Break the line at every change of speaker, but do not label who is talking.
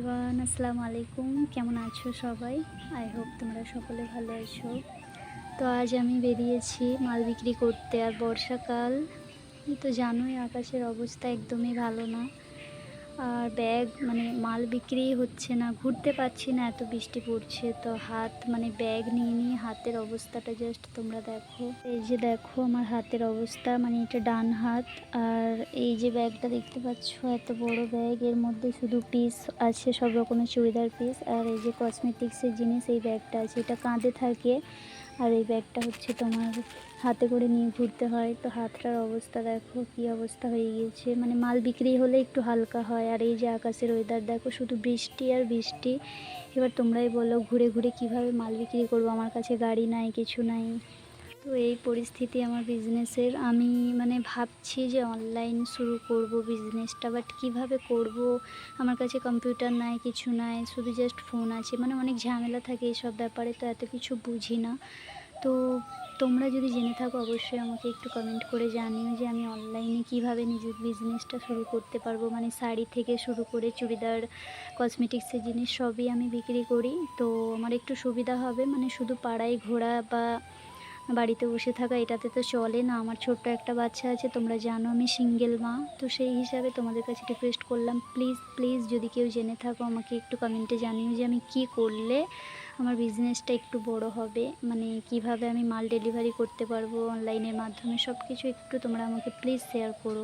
Everyone, আসসালামু আলাইকুম। কেমন আছো সবাই? আই হোপ তোমরা সকলে ভালো আছো। তো আজ আমি বেরিয়েছি মাল বিক্রি করতে। আর বর্ষাকাল, এই তো জানোই আকাশের অবস্থা একদমই ভালো না। আর ব্যাগ মাল বিক্রি হচ্ছে না, ঘুরতে পারছি না, এত বৃষ্টি পড়ছে। তো ব্যাগ নিয়ে নিয়ে হাতের অবস্থাটা জাস্ট তোমরা দেখো। এই যে দেখো আমার হাতের অবস্থা, এটা ডান হাত। আর এই যে ব্যাগটা দেখতে পাচ্ছ, এত বড় ব্যাগ, এর মধ্যে শুধু পিস আছে, সব রকমের চুড়িদার পিস। আর এই যে কসমেটিক্সের জিনিস, এই ব্যাগটা আছে, এটা কাঁধে থাকে। আর এই ব্যাগটা হচ্ছে তোমার হাতে করে নিয়ে ঘুরতে হয়। তো হাতটার অবস্থা দেখো কী অবস্থা হয়ে গিয়েছে। মাল বিক্রি হলে একটু হালকা হয়। আর এই যে আকাশের ওয়েদার দেখো, শুধু বৃষ্টি আর বৃষ্টি। এবার তোমরাই বলো ঘুরে ঘুরে কিভাবে মাল বিক্রি করবো, আমার কাছে গাড়ি নাই, কিছু নাই। তো এই পরিস্থিতি আমার বিজনেসের। আমি ভাবছি যে অনলাইন শুরু করব বিজনেসটা, বাট কিভাবে করব? আমার কাছে কম্পিউটার নাই, কিছু নাই, শুধু জাস্ট ফোন আছে। অনেক ঝামেলা থাকে এইসব ব্যাপারে, তো এত কিছু বুঝি না। তো তোমরা যদি জেনে থাকো অবশ্যই আমাকে একটু কমেন্ট করে জানিও যে আমি অনলাইনে কিভাবে নিজের বিজনেসটা শুরু করতে পারবো। শাড়ি থেকে শুরু করে চুড়িদার, কসমেটিক্সের জিনিস সবই আমি বিক্রি করি। তো আমার একটু সুবিধা হবে, শুধু পাড়ায় ঘোরা বা বাড়িতে বসে থাকা এটাতে তো চলে না। আমার ছোট্ট একটা বাচ্চা আছে, তোমরা জানো আমি সিঙ্গেল মা। তো সেই হিসাবে তোমাদের কাছে রিকোয়েস্ট করলাম, প্লিজ প্লিজ যদি কেউ জেনে থাকো আমাকে একটু কমেন্টে জানিও যে আমি কি করলে আমার বিজনেসটা একটু বড় হবে। কিভাবে আমি মাল ডেলিভারি করতে পারবো অনলাইনের মাধ্যমে, সব কিছু একটু তোমরা আমাকে প্লিজ শেয়ার করো।